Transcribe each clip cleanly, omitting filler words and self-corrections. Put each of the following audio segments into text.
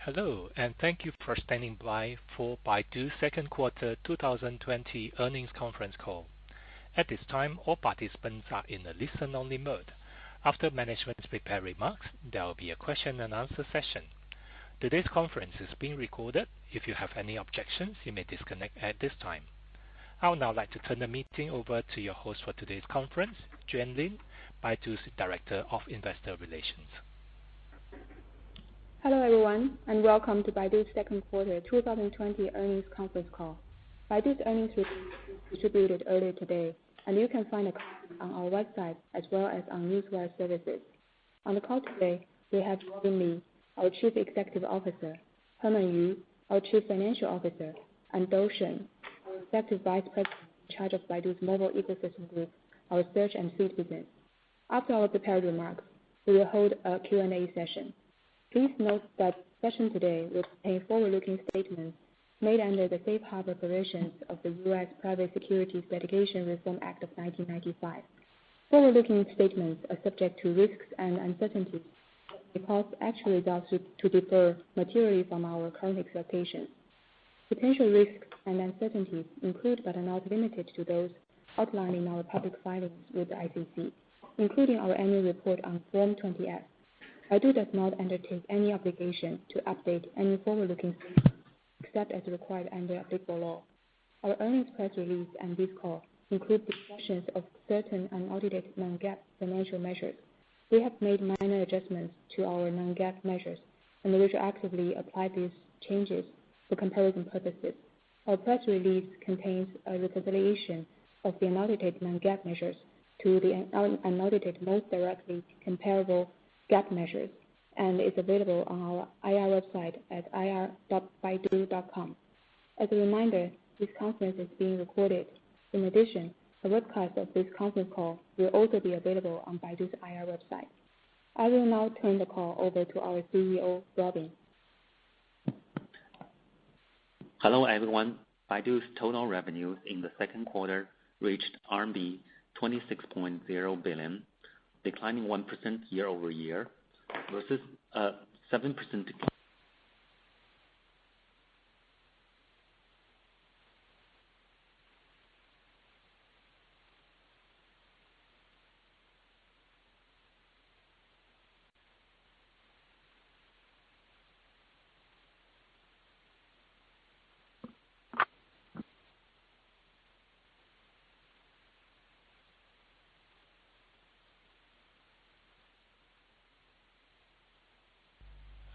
Hello, and thank you for standing by for Baidu's second quarter 2020 earnings conference call. At this time, all participants are in a listen-only mode. After management's prepared remarks, there will be a question and answer session. Today's conference is being recorded. If you have any objections, you may disconnect at this time. I would now like to turn the meeting over to your host for today's conference, Juan Lin, Baidu's Director of Investor Relations. Hello, everyone, and welcome to Baidu's second quarter 2020 earnings conference call. Baidu's earnings release was distributed earlier today, and you can find a copy on our website as well as on newswire services. On the call today, we have Robin Li, our Chief Executive Officer, Herman Yu, our Chief Financial Officer, and Dou Shen, our Executive Vice President in charge of Baidu's Mobile Ecosystem Group, our search and feed business. After our prepared remarks, we will hold a Q&A session. Please note that the session today will contain forward-looking statements made under the Safe Harbor provisions of the U.S. Private Securities Litigation Reform Act of 1995. Forward-looking statements are subject to risks and uncertainties that may cause actual results to differ materially from our current expectations. Potential risks and uncertainties include but are not limited to those outlined in our public filings with the SEC, including our annual report on Form 20-F. Baidu does not undertake any obligation to update any forward-looking statements except as required under applicable law. Our earnings press release and this call include discussions of certain unaudited non-GAAP financial measures. We have made minor adjustments to our non-GAAP measures and retroactively apply these changes for comparison purposes. Our press release contains a reconciliation of the unaudited non-GAAP measures to the unaudited most directly comparable GAAP measures and is available on our IR website at ir.baidu.com. As a reminder, this conference is being recorded. In addition, a webcast of this conference call will also be available on Baidu's IR website. I will now turn the call over to our CEO, Robin. Hello, everyone. Baidu's total revenues in the second quarter reached RMB 26.0 billion, declining 1% year-over-year versus a 7% decline.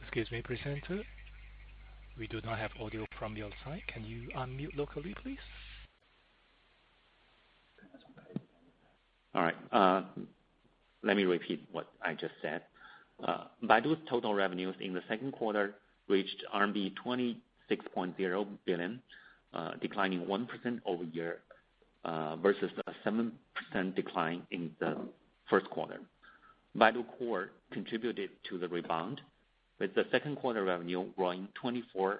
Excuse me, presenter. We do not have audio from your side. Can you unmute locally, please? All right. Let me repeat what I just said. Baidu's total revenues in the second quarter reached RMB 26.0 billion, declining 1% over year versus a 7% decline in the first quarter. Baidu Core contributed to the rebound, with the second quarter revenue growing 24%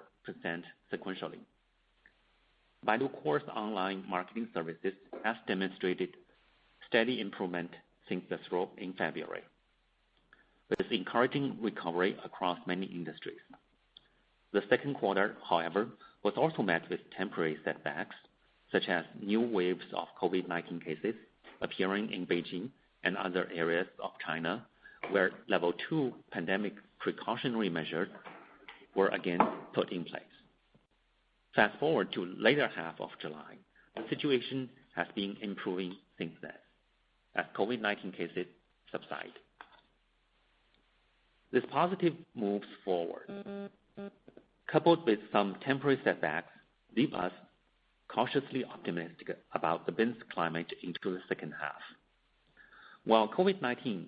sequentially. Baidu Core's online marketing services has demonstrated steady improvement since the trough in February, with encouraging recovery across many industries. The second quarter, however, was also met with temporary setbacks, such as new waves of COVID-19 cases appearing in Beijing and other areas of China, where level 2 pandemic precautionary measures were again put in place. Fast forward to later half of July, the situation has been improving since then, as COVID-19 cases subside. This positive moves forward, coupled with some temporary setbacks, leave us cautiously optimistic about the business climate into the second half. While COVID-19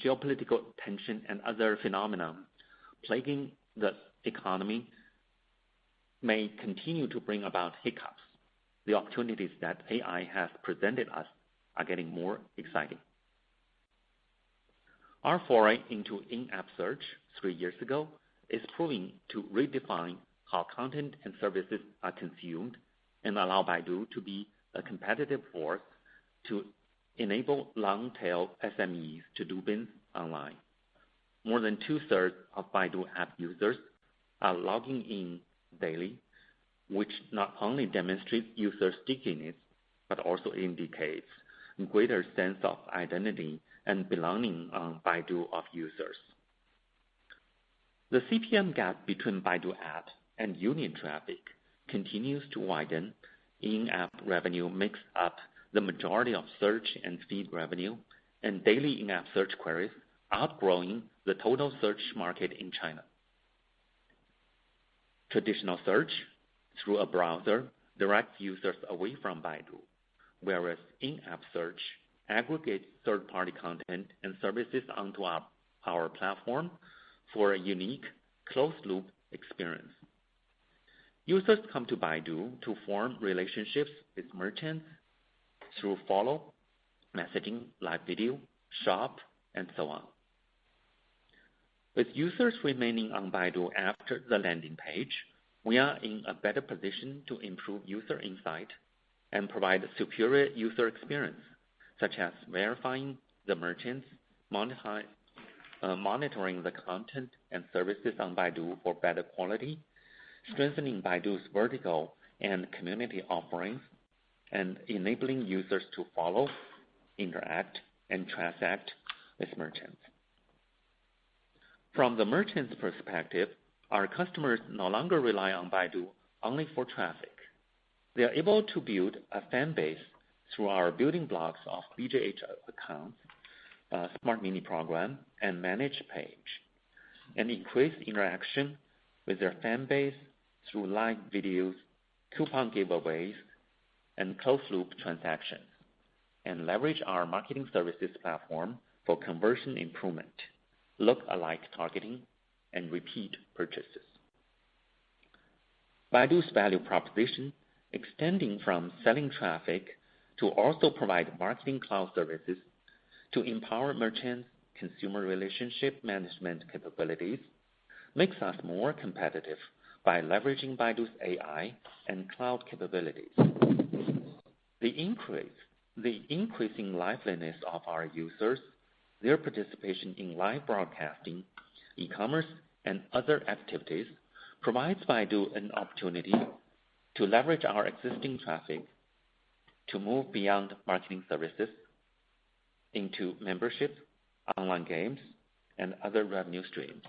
geopolitical tension and other phenomena plaguing the economy may continue to bring about hiccups, the opportunities that AI has presented us are getting more exciting. Our foray into in-app search 3 years ago is proving to redefine how content and services are consumed and allow Baidu to be a competitive force to enable long-tail SMEs to do business online. more than 2/3 of Baidu app users are logging in daily, which not only demonstrates user stickiness, but also indicates greater sense of identity and belonging on Baidu of users. The CPM gap between Baidu app and union traffic continues to widen. In-app revenue makes up the majority of search and feed revenue, and daily in-app search queries outgrowing the total search market in China. Traditional search through a browser directs users away from Baidu, whereas in-app search aggregates third-party content and services onto our platform for a unique closed-loop experience. Users come to Baidu to form relationships with merchants through follow, messaging, live video, shop, and so on. With users remaining on Baidu after the landing page, we are in a better position to improve user insight and provide superior user experience, such as verifying the merchants, monitoring the content and services on Baidu for better quality, strengthening Baidu's vertical and community offerings, and enabling users to follow, interact, and transact with merchants. From the merchant's perspective, our customers no longer rely on Baidu only for traffic. They are able to build a fan base through our building blocks of BJH accounts, Smart Mini Program, and Manage Page, and increase interaction with their fan base through live videos, coupon giveaways, and closed-loop transactions, and leverage our marketing services platform for conversion improvement, look-alike targeting, and repeat purchases. Baidu's value proposition, extending from selling traffic to also provide marketing cloud services to empower merchants' consumer relationship management capabilities, makes us more competitive by leveraging Baidu's AI and cloud capabilities. The increasing liveliness of our users, their participation in live broadcasting, e-commerce, and other activities provides Baidu an opportunity to leverage our existing traffic to move beyond marketing services into membership, online games, and other revenue streams.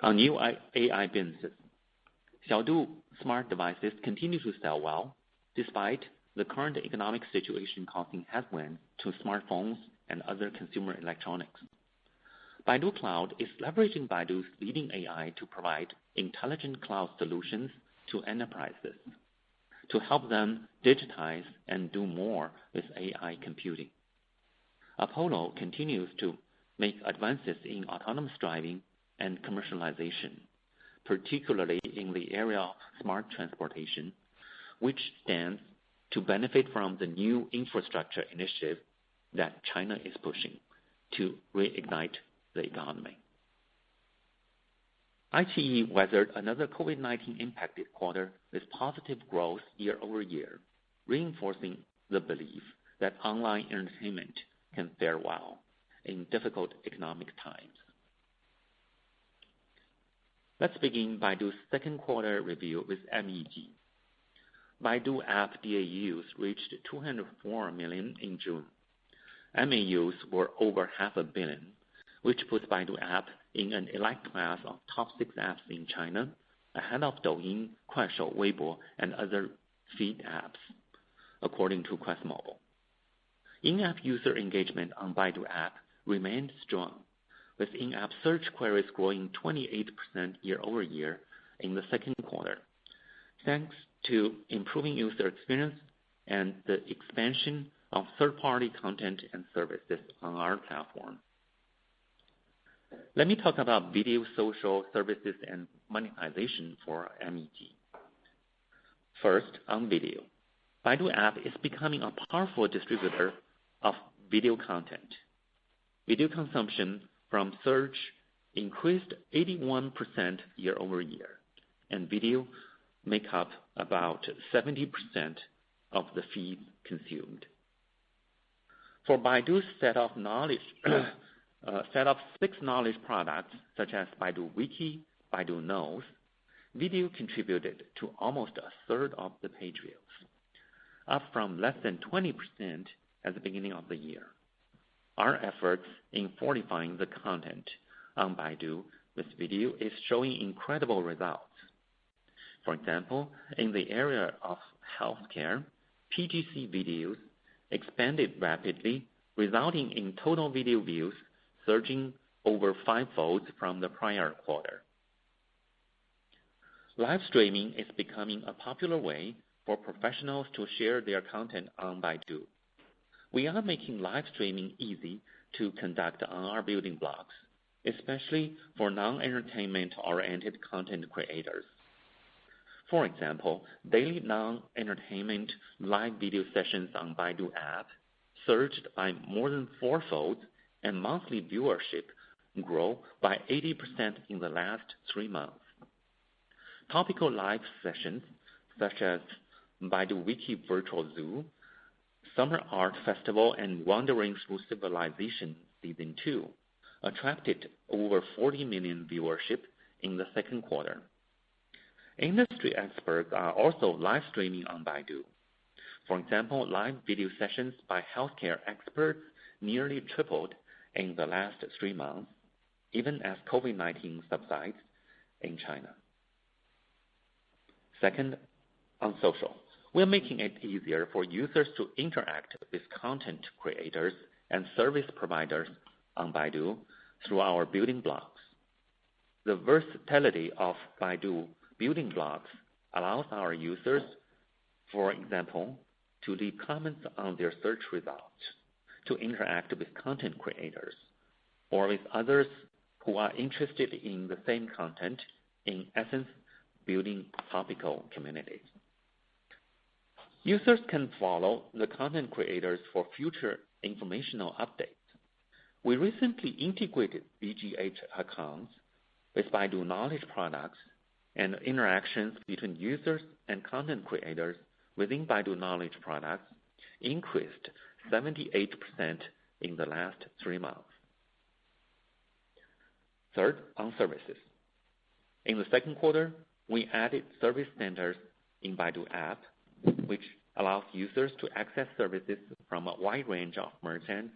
On new AI businesses, Xiaodu smart devices continue to sell well, despite the current economic situation causing headwinds to smartphones and other consumer electronics. Baidu Cloud is leveraging Baidu's leading AI to provide intelligent cloud solutions to enterprises to help them digitize and do more with AI computing. Apollo continues to make advances in autonomous driving and commercialization, particularly in the area of smart transportation, which stands to benefit from the new infrastructure initiative that China is pushing to reignite the economy. iQIYI weathered another COVID-19 impacted quarter with positive growth year-over-year, reinforcing the belief that online entertainment can fare well in difficult economic times. Let's begin Baidu's second quarter review with MEG. Baidu app DAUs reached 204 million in June. MAUs were over 500 million, which puts Baidu app in an elite class of top 6 apps in China, ahead of Douyin, Kuaishou, Weibo, and other feed apps, according to QuestMobile. In-app user engagement on Baidu app remained strong, with in-app search queries growing 28% year-over-year in the second quarter, thanks to improving user experience and the expansion of third-party content and services on our platform. Let me talk about video social services and monetization for MEG. First, on video. Baidu app is becoming a powerful distributor of video content. Video consumption from search increased 81% year-over-year, and video make up about 70% of the feed consumed. For Baidu's set of 6 knowledge products such as Baidu Wiki, Baidu Knows, video contributed to almost a third of the page views, up from less than 20% at the beginning of the year. Our efforts in fortifying the content on Baidu with video is showing incredible results. For example, in the area of healthcare, PGC videos expanded rapidly, resulting in total video views surging over 5-fold from the prior quarter. Live streaming is becoming a popular way for professionals to share their content on Baidu. We are making live streaming easy to conduct on our building blocks, especially for non-entertainment oriented content creators. For example, daily non-entertainment live video sessions on Baidu app surged by more than 4-fold, and monthly viewership grew by 80% in the last 3 months. Topical live sessions such as Baidu Wiki Virtual Zoo, Summer Art Festival, and Wandering Through Civilization Season 2 attracted over 40 million viewership in the second quarter. Industry experts are also live streaming on Baidu. For example, live video sessions by healthcare experts nearly tripled in the last 3 months, even as COVID-19 subsides in China. Second, on social, we're making it easier for users to interact with content creators and service providers on Baidu through our building blocks. The versatility of Baidu building blocks allows our users, for example, to leave comments on their search results, to interact with content creators, or with others who are interested in the same content, in essence, building topical communities. Users can follow the content creators for future informational updates. We recently integrated BGH accounts with Baidu Knowledge products, and interactions between users and content creators within Baidu Knowledge products increased 78% in the last 3 months. Third, on services. In the second quarter, we added service centers in Baidu app, which allows users to access services from a wide range of merchants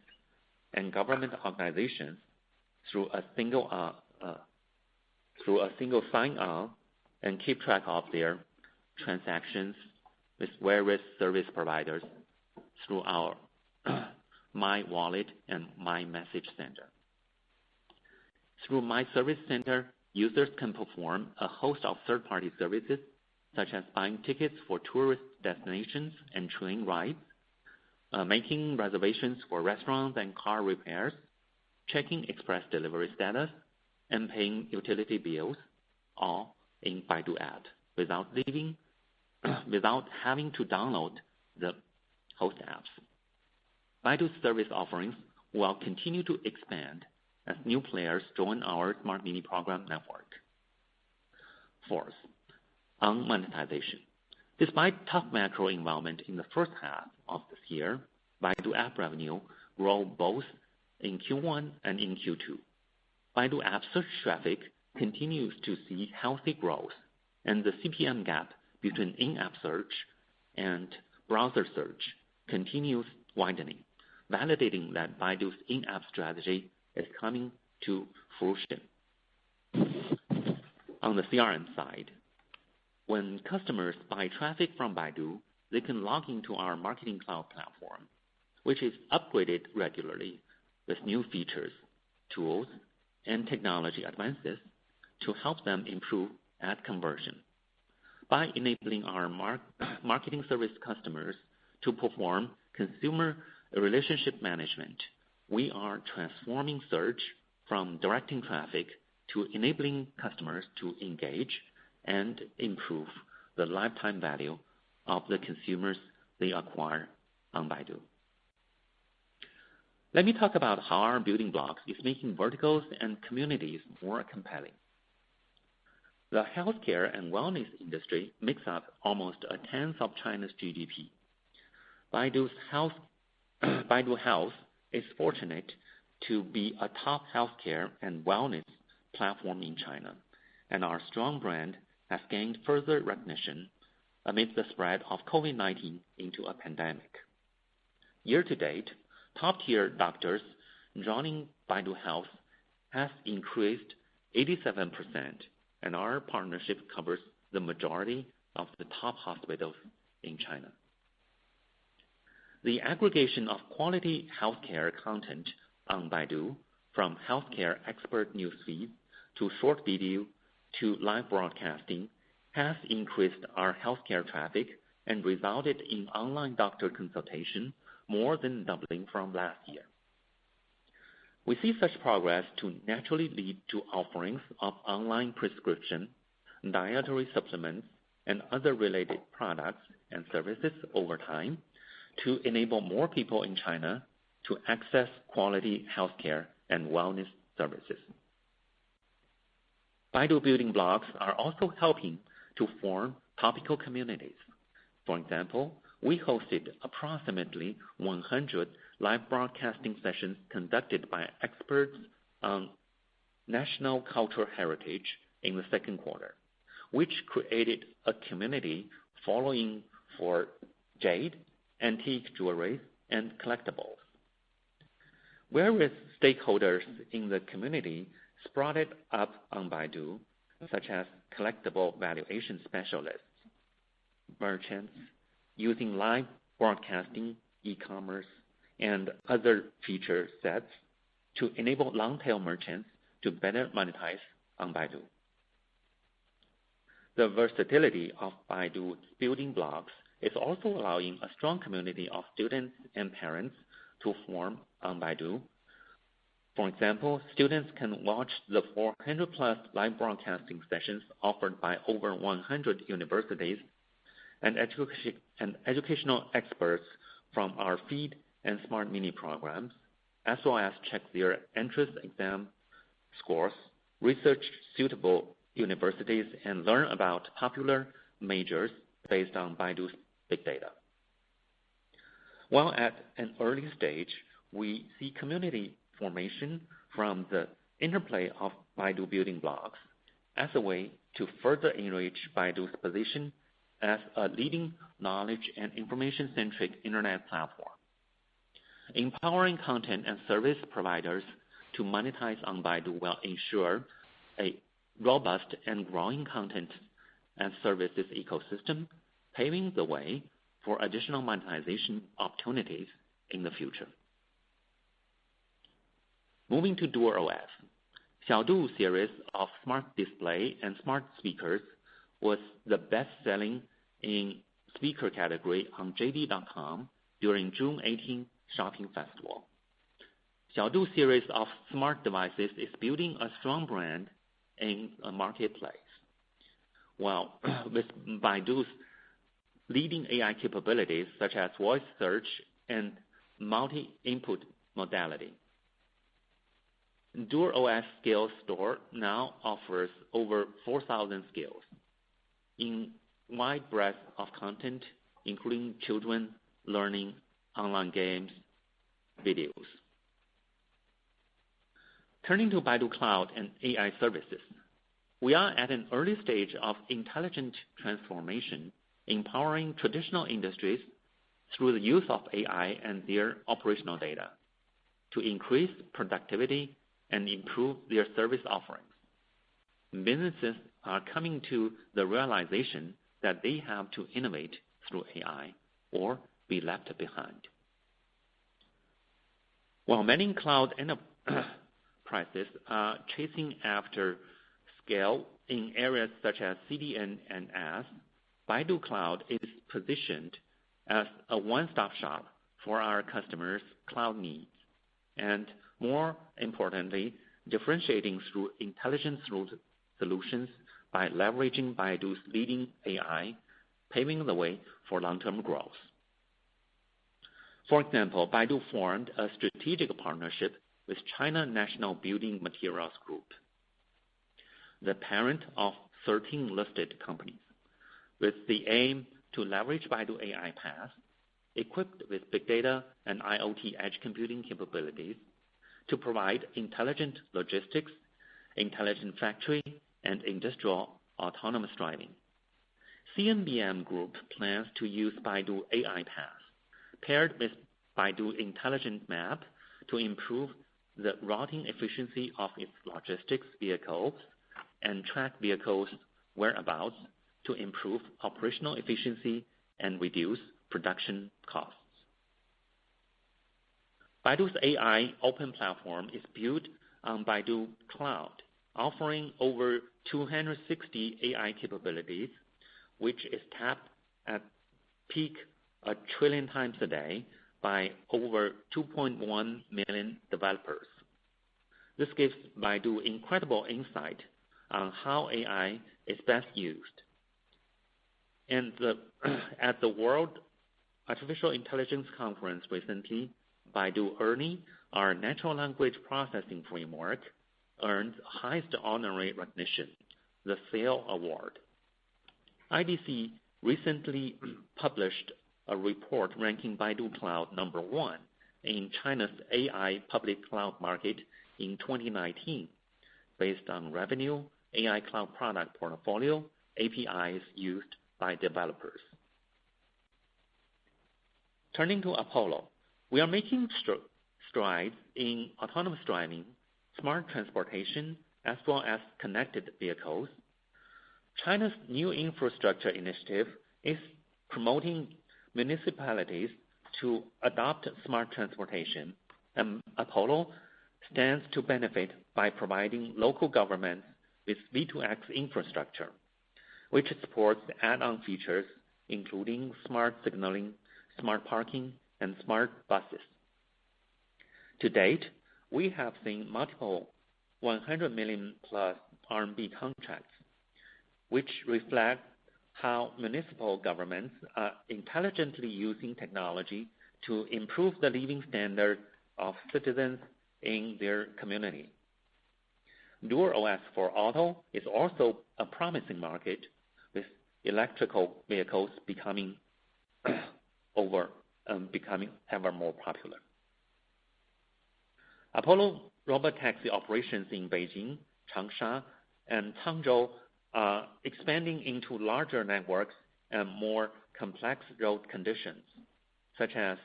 and government organizations through a single sign-on and keep track of their transactions with various service providers through our My Wallet and My Message Center. Through My Service Center, users can perform a host of third-party services, such as buying tickets for tourist destinations and train rides, making reservations for restaurants and car repairs, checking express delivery status, and paying utility bills, all in Baidu app without having to download the host apps. Baidu's service offerings will continue to expand as new players join our Smart Mini Program network. Fourth, on monetization. Despite tough macro environment in the first half of this year, Baidu app revenue grew both in Q1 and in Q2. Baidu app search traffic continues to see healthy growth, and the CPM gap between in-app search and browser search continues widening, validating that Baidu's in-app strategy is coming to fruition. On the CRM side, when customers buy traffic from Baidu, they can log into our Marketing Cloud platform, which is upgraded regularly with new features, tools, and technology advances to help them improve ad conversion. By enabling our marketing service customers to perform consumer relationship management, we are transforming search from directing traffic to enabling customers to engage and improve the lifetime value of the consumers they acquire on Baidu. Let me talk about how our building blocks is making verticals and communities more compelling. The healthcare and wellness industry makes up almost a tenth of China's GDP. Baidu Health is fortunate to be a top healthcare and wellness platform in China, and our strong brand has gained further recognition amid the spread of COVID-19 into a pandemic. Year to date, top-tier doctors joining Baidu Health has increased 87%, and our partnership covers the majority of the top hospitals in China. The aggregation of quality healthcare content on Baidu, from healthcare expert newsfeed to short video to live broadcasting, has increased our healthcare traffic and resulted in online doctor consultation more than doubling from last year. We see such progress to naturally lead to offerings of online prescription, dietary supplements, and other related products and services over time to enable more people in China to access quality healthcare and wellness services. Baidu building blocks are also helping to form topical communities. For example, we hosted approximately 100 live broadcasting sessions conducted by experts on national cultural heritage in the second quarter, which created a community following for jade, antique jewelry, and collectibles. Various stakeholders in the community sprouted up on Baidu, such as collectible valuation specialists, merchants using live broadcasting, e-commerce, and other feature sets to enable long-tail merchants to better monetize on Baidu. The versatility of Baidu's building blocks is also allowing a strong community of students and parents to form on Baidu. For example, students can watch the 400+ live broadcasting sessions offered by over 100 universities and educational experts from our feed and smart mini programs, as well as check their entrance exam scores, research suitable universities, and learn about popular majors based on Baidu's big data. While at an early stage, we see community formation from the interplay of Baidu building blocks as a way to further enrich Baidu's position as a leading knowledge and information-centric internet platform. Empowering content and service providers to monetize on Baidu will ensure a robust and growing content and services ecosystem, paving the way for additional monetization opportunities in the future. Moving to DuerOS, Xiaodu series of smart display and smart speakers was the best-selling in speaker category on JD.com during June 18 shopping festival. Xiaodu series of smart devices is building a strong brand in a marketplace. While with Baidu's leading AI capabilities such as voice search and multi-input modality, DuerOS Skills Store now offers over 4,000 skills in wide breadth of content, including children, learning, online games, videos. Turning to Baidu Cloud and AI services, we are at an early stage of intelligent transformation, empowering traditional industries through the use of AI and their operational data to increase productivity and improve their service offerings. Businesses are coming to the realization that they have to innovate through AI or be left behind. While many cloud enterprises are chasing after scale in areas such as CDN and IaaS, Baidu Cloud is positioned as a one-stop shop for our customers' cloud needs, and more importantly, differentiating through intelligent solutions by leveraging Baidu's leading AI, paving the way for long-term growth. For example, Baidu formed a strategic partnership with China National Building Materials Group, the parent of 13 listed companies, with the aim to leverage Baidu AI PaaS equipped with big data and IoT edge computing capabilities to provide intelligent logistics, intelligent factory, and industrial autonomous driving. CNBM Group plans to use Baidu AI Pass paired with Baidu Intelligent Map to improve the routing efficiency of its logistics vehicles and track vehicles' whereabouts to improve operational efficiency and reduce production costs. Baidu's AI open platform is built on Baidu Cloud, offering over 260 AI capabilities, which is tapped at peak 1 trillion times a day by over 2.1 million developers. This gives Baidu incredible insight on how AI is best used. And at the World Artificial Intelligence Conference recently, Baidu Ernie, our natural language processing framework, earned highest honorary recognition, the SAIL Award. IDC recently published a report ranking Baidu Cloud #1 in China's AI public cloud market in 2019, based on revenue, AI cloud product portfolio, APIs used by developers. Turning to Apollo, we are making strides in autonomous driving, smart transportation, as well as connected vehicles. China's new infrastructure initiative is promoting municipalities to adopt smart transportation, and Apollo stands to benefit by providing local governments with V2X infrastructure, which supports add-on features including smart signaling, smart parking, and smart buses. To date, we have seen multiple 100 million plus RMB contracts, which reflect how municipal governments are intelligently using technology to improve the living standard of citizens in their community. DuerOS for auto is also a promising market, with electrical vehicles becoming ever more popular. Apollo robotaxi operations in Beijing, Changsha, and Hangzhou are expanding into larger networks and more complex road conditions, such as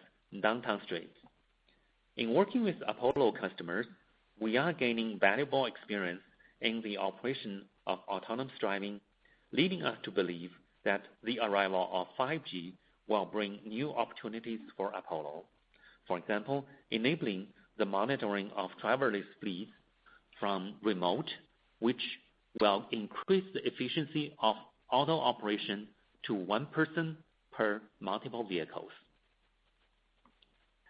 downtown streets. In working with Apollo customers, we are gaining valuable experience in the operation of autonomous driving, leading us to believe that the arrival of 5G will bring new opportunities for Apollo. For example, enabling the monitoring of driverless fleets from remote, which will increase the efficiency of auto operation to one person per multiple vehicles.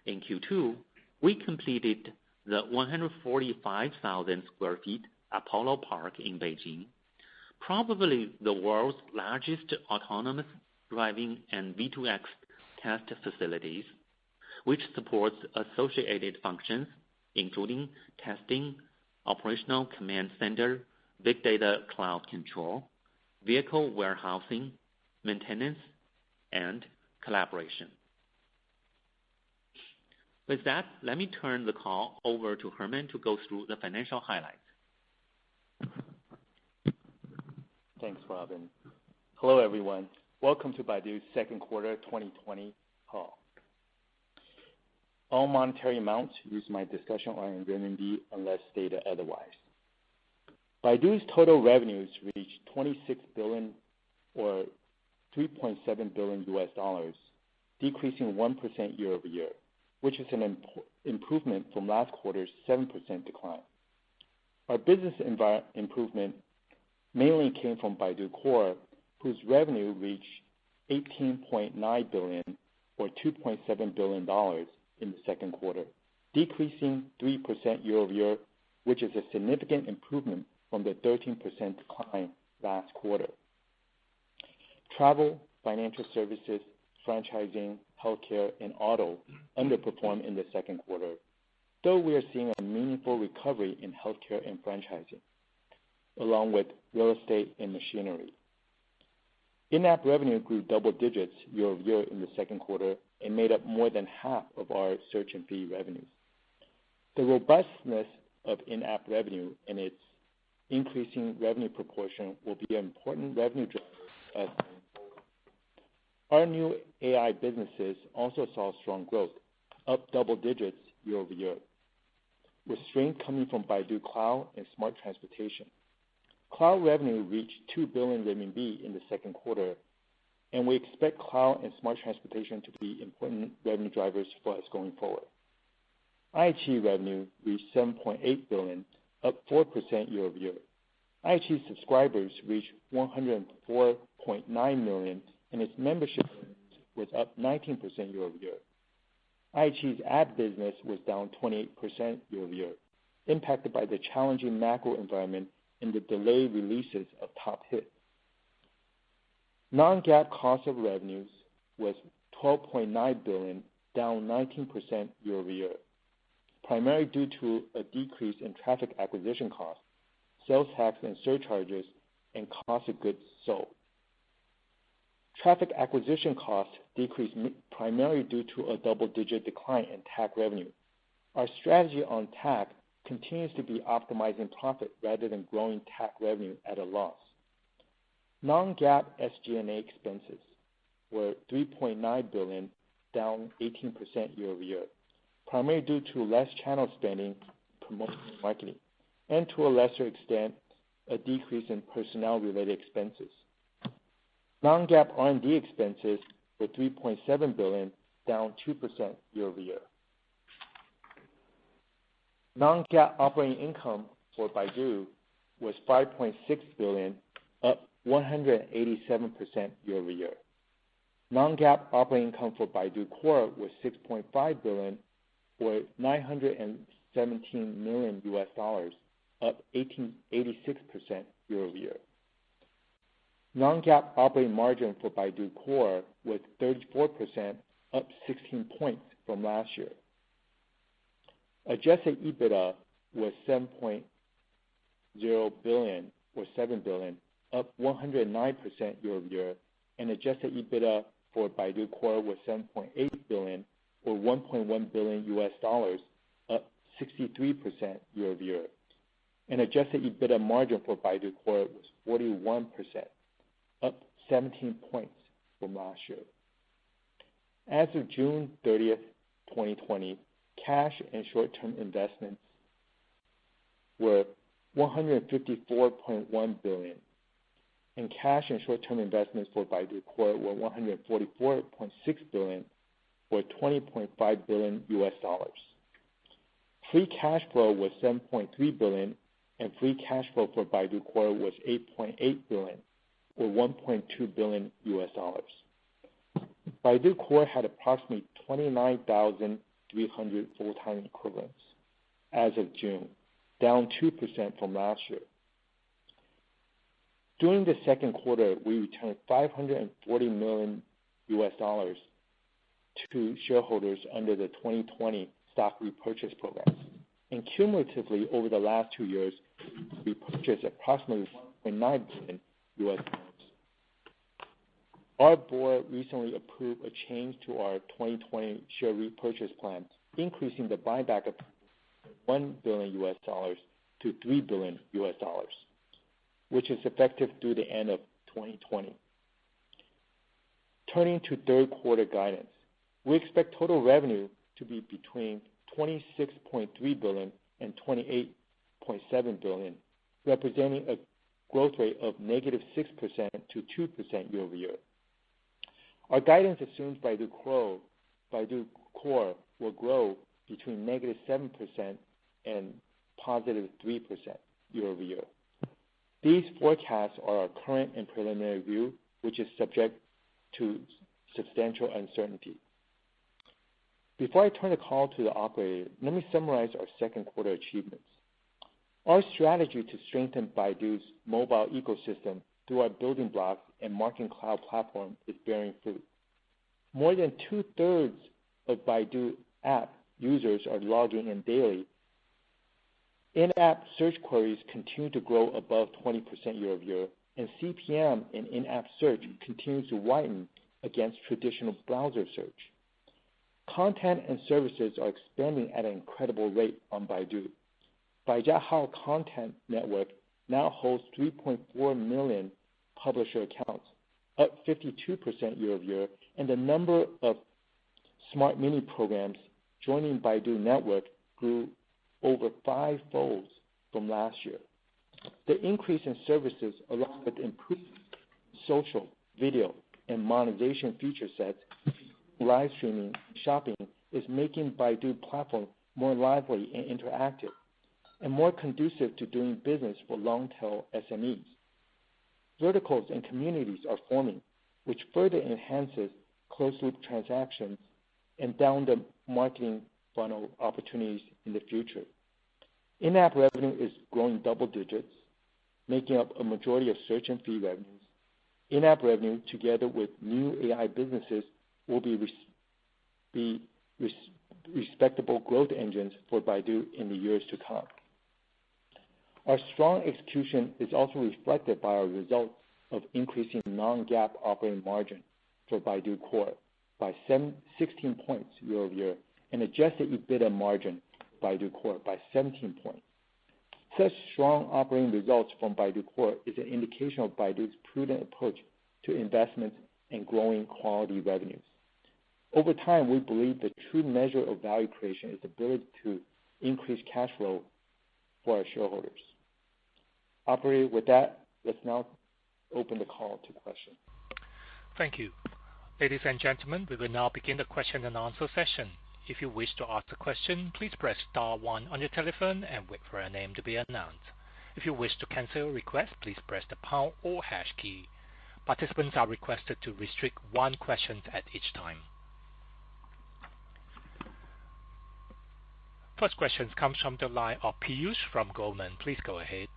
In Q2, we completed the 145,000 square feet Apollo Park in Beijing, probably the world's largest autonomous driving and V2X test facilities, which supports associated functions including testing, operational command center, big data cloud control, vehicle warehousing, maintenance, and collaboration. With that, let me turn the call over to Herman to go through the financial highlights. Thanks, Robin. Hello, everyone. Welcome to Baidu's second quarter 2020 call. All monetary amounts used in my discussion are in renminbi unless stated otherwise. Baidu's total revenues reached 26 billion or $3.7 billion, decreasing 1% year over year, which is an improvement from last quarter's 7% decline. Our business improvement mainly came from Baidu Core, whose revenue reached 18.9 billion or $2.7 billion in the second quarter, decreasing 3% year over year, which is a significant improvement from the 13% decline last quarter. Travel, financial services, franchising, healthcare, and auto underperformed in the second quarter, though we are seeing a meaningful recovery in healthcare and franchising, along with real estate and machinery. In-app revenue grew double digits year-over-year in the second quarter and made up more than half of our search and feed revenues. The robustness of in-app revenue and its increasing revenue proportion will be an important revenue driver. Our new AI businesses also saw strong growth, up double digits year-over-year, with strength coming from Baidu Cloud and Smart Transportation. Cloud revenue reached 2 billion RMB in the second quarter, and we expect cloud and smart transportation to be important revenue drivers for us going forward. iQIYI revenue reached 7.8 billion, up 4% year-over-year. iQIYI subscribers reached 104.9 million, and its membership was up 19% year-over-year. iQIYI's ad business was down 28% year-over-year, impacted by the challenging macro environment and the delayed releases of top hits. Non-GAAP cost of revenues was 12.9 billion, down 19% year-over-year, primarily due to a decrease in traffic acquisition costs, sales tax and surcharges, and cost of goods sold. Traffic acquisition costs decreased primarily due to a double-digit decline in TAC revenue. Our strategy on TAC continues to be optimizing profit rather than growing TAC revenue at a loss. Non-GAAP SG&A expenses were 3.9 billion, down 18% year-over-year, primarily due to less channel spending, promotion and marketing, and to a lesser extent, a decrease in personnel-related expenses. Non-GAAP R&D expenses were 3.7 billion, down 2% year-over-year. Non-GAAP operating income for Baidu was 5.6 billion, up 187% year-over-year. Non-GAAP operating income for Baidu Core was 6.5 billion, or $917 million, up 86% year-over-year. Non-GAAP operating margin for Baidu Core was 34%, up 16 points from last year. Adjusted EBITDA was 7.0 billion, or 7 billion, up 109% year-over-year, and adjusted EBITDA for Baidu Core was 7.8 billion, or $1.1 billion, up 63% year-over-year. And adjusted EBITDA margin for Baidu Core was 41%, up 17 points from last year. As of June 30th, 2020, cash and short-term investments were 154.1 billion, and cash and short-term investments for Baidu Core were 144.6 billion, or $20.5 billion. Free cash flow was 7.3 billion, and free cash flow for Baidu Core was 8.8 billion, or $1.2 billion. Baidu Core had approximately 29,300 full-time equivalents as of June, down 2% from last year. During the second quarter, we returned $540 million to shareholders under the 2020 stock repurchase program. And cumulatively, over the last 2 years, we purchased approximately $1.9 billion. Our board recently approved a change to our 2020 share repurchase plan, increasing the buyback of $1 billion to $3 billion, which is effective through the end of 2020. Turning to third quarter guidance, we expect total revenue to be between 26.3 billion and 28.7 billion, representing a growth rate of -6% to 2% year-over-year. Our guidance assumes Baidu Core will grow between -7% and +3% year-over-year. These forecasts are our current and preliminary view, which is subject to substantial uncertainty. Before I turn the call to the operator, let me summarize our second quarter achievements. Our strategy to strengthen Baidu's mobile ecosystem through our building blocks and marketing cloud platform is bearing fruit. More than 2/3 of Baidu app users are logging in daily. In-app search queries continue to grow above 20% year-over-year, and CPM in in-app search continues to widen against traditional browser search. Content and services are expanding at an incredible rate on Baidu. Baijiahao Content Network now holds 3.4 million publisher accounts, up 52% year-over-year, and the number of smart mini programs joining Baidu Network grew over 5-fold from last year. The increase in services, along with improved social, video, and monetization feature sets, live streaming, shopping, is making Baidu platform more lively and interactive, and more conducive to doing business for long-tail SMEs. Verticals and communities are forming, which further enhances closed-loop transactions and down the marketing funnel opportunities in the future. In-app revenue is growing double digits, making up a majority of search and fee revenues. In-app revenue, together with new AI businesses, will be respectable growth engines for Baidu in the years to come. Our strong execution is also reflected by our results of increasing non-GAAP operating margin for Baidu Core by 16 points year-over-year, and adjusted EBITDA margin Baidu Core by 17 points. Such strong operating results from Baidu Core is an indication of Baidu's prudent approach to investments and growing quality revenues. Over time, we believe the true measure of value creation is the ability to increase cash flow for our shareholders. Operator, with that, let's now open the call to questions. Thank you. Ladies and gentlemen, we will now begin the question and answer session. If you wish to ask a question, please press star 1 on your telephone and wait for a name to be announced. If you wish to cancel a request, please press the pound or hash key. Participants are requested to restrict one question at each time. First question comes from the line of Piyush from Goldman. Please go ahead.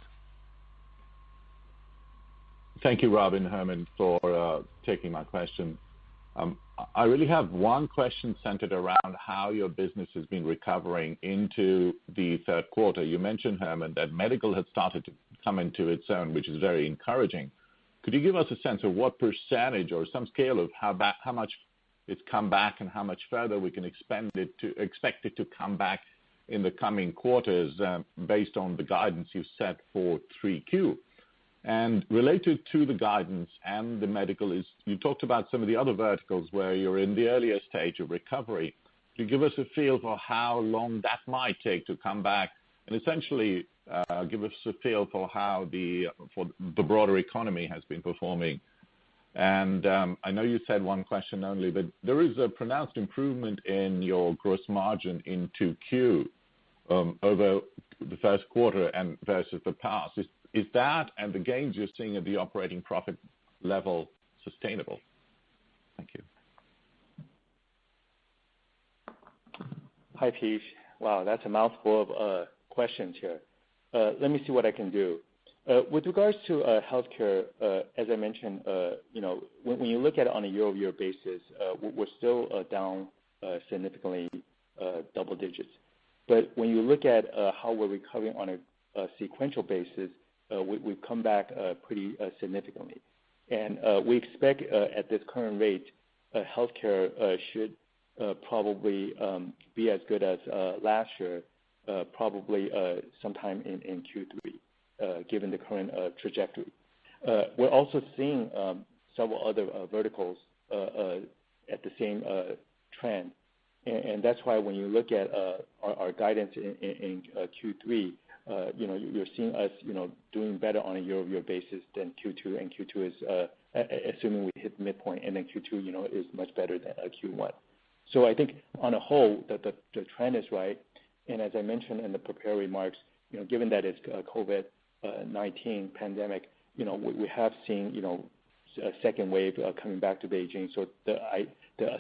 Thank you, Robin, Herman, for taking my question. I really have one question centered around how your business has been recovering into the third quarter. You mentioned, Herman, that medical had started to come into its own, which is very encouraging. Could you give us a sense of what percentage or some scale of how much it's come back and how much further we can expect it to come back in the coming quarters based on the guidance you set for 3Q? And related to the guidance and the medical is, you talked about some of the other verticals where you're in the earlier stage of recovery. Could you give us a feel for how long that might take to come back, and essentially give us a feel for how the broader economy has been performing? And I know you said one question only, but there is a pronounced improvement in your gross margin in 2Q over the first quarter and versus the past. Is that and the gains you're seeing at the operating profit level sustainable? Thank you. Hi, Piyush. Wow, that's a mouthful of questions here. Let me see what I can do. With regards to healthcare, as I mentioned, when you look at it on a year-over-year basis, we're still down significantly, double digits. But when you look at how we're recovering on a sequential basis, we've come back pretty significantly. And we expect at this current rate, healthcare should probably be as good as last year, probably sometime in Q3, given the current trajectory. We're also seeing several other verticals at the same trend. And that's why when you look at our guidance in Q3, you're seeing us, doing better on a year-over-year basis than Q2, and Q2 is, assuming we hit midpoint, and then Q2, is much better than Q1. So I think on a whole, the trend is right. And as I mentioned in the prepared remarks, given that it's COVID-19 pandemic, we have seen, a second wave coming back to Beijing. So the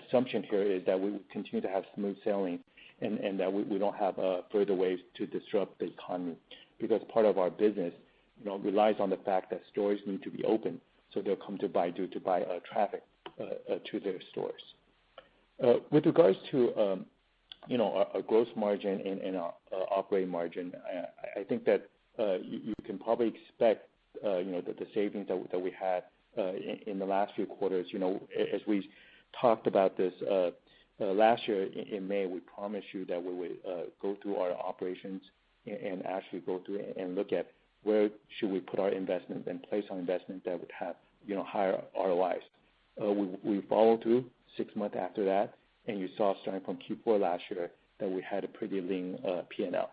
assumption here is that we will continue to have smooth sailing, and that we don't have further waves to disrupt the economy, because part of our business, relies on the fact that stores need to be open, so they'll come to Baidu to buy traffic to their stores. With regards to our gross margin and our operating margin, I think that you can probably expect the savings that we had in the last few quarters. As we talked about this last year in May, we promised you that we would go through our operations and actually go through and look at where should we put our investment and place our investment that would have higher ROIs. We followed through 6 months after that, and you saw starting from Q4 last year that we had a pretty lean P&L.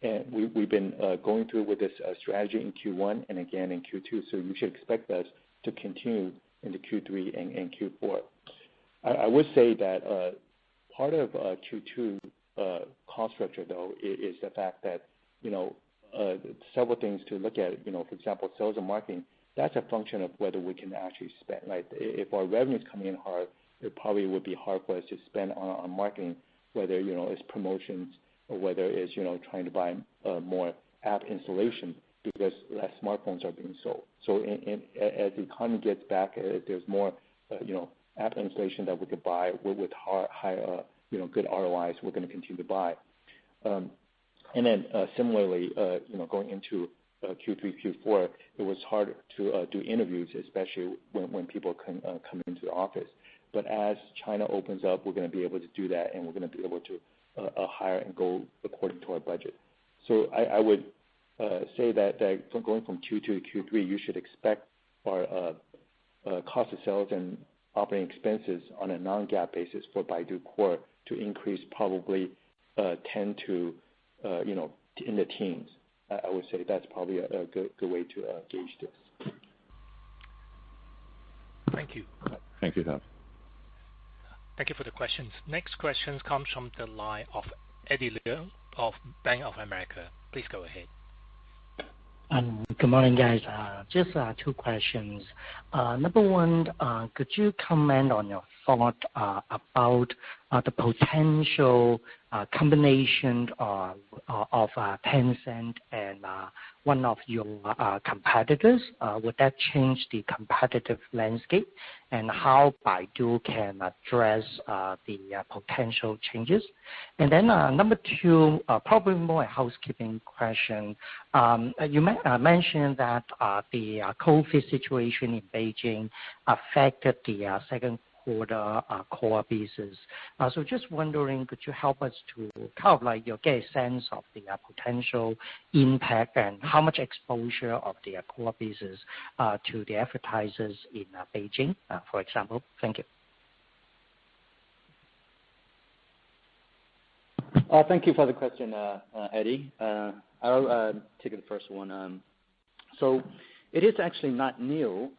And we've been going through with this strategy in Q1 and again in Q2, so you should expect us to continue into Q3 and Q4. I would say that part of Q2 cost structure, though, is the fact that several things to look at. For example, sales and marketing. That's a function of whether we can actually spend. Right? If our revenue is coming in hard, it probably would be hard for us to spend on marketing, whether it's promotions or whether it's trying to buy more app installation because less smartphones are being sold. So as the economy gets back, there's more app installation that we could buy with high good ROIs. We're going to continue to buy. And then similarly, going into Q3, Q4, it was hard to do interviews, especially when people can come into the office. But as China opens up, we're going to be able to do that, and we're going to be able to hire and go according to our budget. So I would say that from going from Q2 to Q3, you should expect our cost of sales and operating expenses on a non-GAAP basis for Baidu Core to increase probably 10 to in the teens. I would say that's probably a good way to gauge this. Thank you. Thank you, Tom. Thank you for the questions. Next question comes from the line of Eddie Leung of Bank of America. Please go ahead. Good morning, guys. Just 2 questions. Number one, could you comment on your thought about the potential combination of Tencent and one of your competitors? Would that change the competitive landscape, and how Baidu can address the potential changes? And then number 2, probably more a housekeeping question. You mentioned that the COVID situation in Beijing affected the second quarter core business. So just wondering, could you help us to kind of get a sense of the potential impact and how much exposure of the core business to the advertisers in Beijing, for example? Thank you. Thank you for the question, Eddie. I'll take the first one. So it is actually not new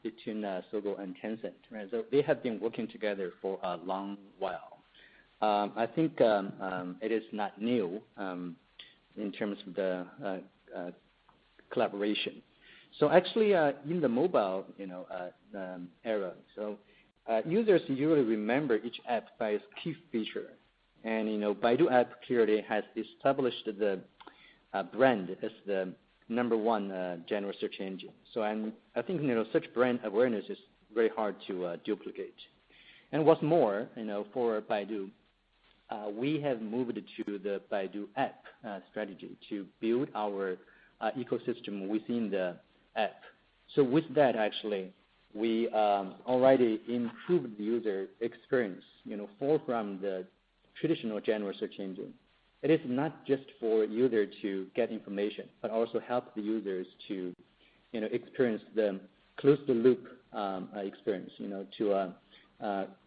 between Sogou and Tencent. Right? So they have been working together for a long while. I think it is not new in terms of the collaboration. So actually, in the mobile era, so users usually remember each app by its key feature, and Baidu app clearly has established the brand as the number 1 general search engine. So I think such brand awareness is very hard to duplicate. And what's more, for Baidu, we have moved to the Baidu app strategy to build our ecosystem within the app. So with that, actually, we already improved the user experience, far from the traditional general search engine. It is not just for users to get information, but also help the users to, experience the closed-loop experience, to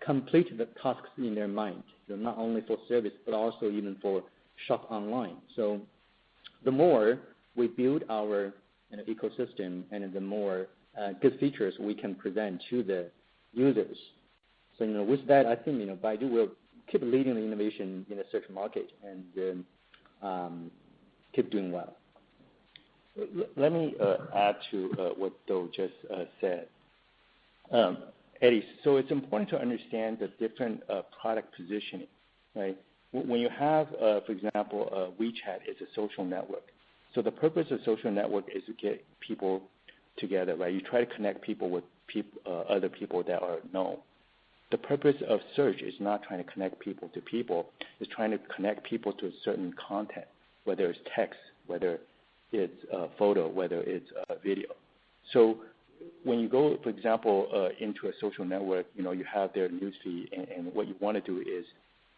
complete the tasks in their mind, not only for service, but also even for shop online. So the more we build our ecosystem, and the more good features we can present to the users. So with that, I think Baidu will keep leading the innovation in the search market and keep doing well. Let me add to what Dou just said. Eddie, so it's important to understand the different product positioning, right? When you have, for example, WeChat is a social network. So the purpose of social network is to get people together, right? You try to connect people with other people that are known. The purpose of search is not trying to connect people to people. It's trying to connect people to a certain content, whether it's text, whether it's photo, whether it's video. So when you go, for example, into a social network, you have their newsfeed, and what you want to do is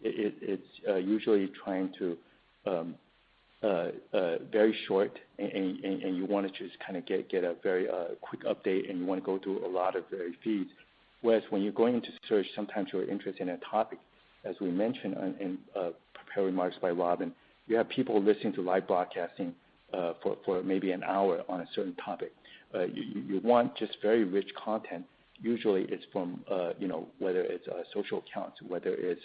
it's usually trying to very short, and you want to just kind of get a very quick update, and you want to go through a lot of very feeds. Whereas when you're going into search, sometimes you're interested in a topic, as we mentioned in prepared remarks by Robin. You have people listening to live broadcasting for maybe an hour on a certain topic. You want just very rich content. Usually it's from whether it's social accounts, whether it's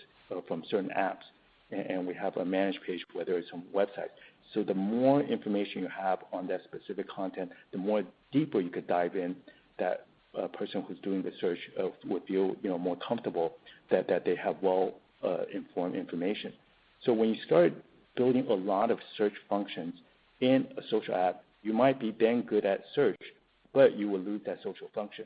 from certain apps, and we have a managed page, whether it's from websites. So the more information you have on that specific content, the more deeper you could dive in. That person who's doing the search would feel more comfortable that they have informed information. So when you start building a lot of search functions in a social app, you might be then good at search, but you will lose that social function.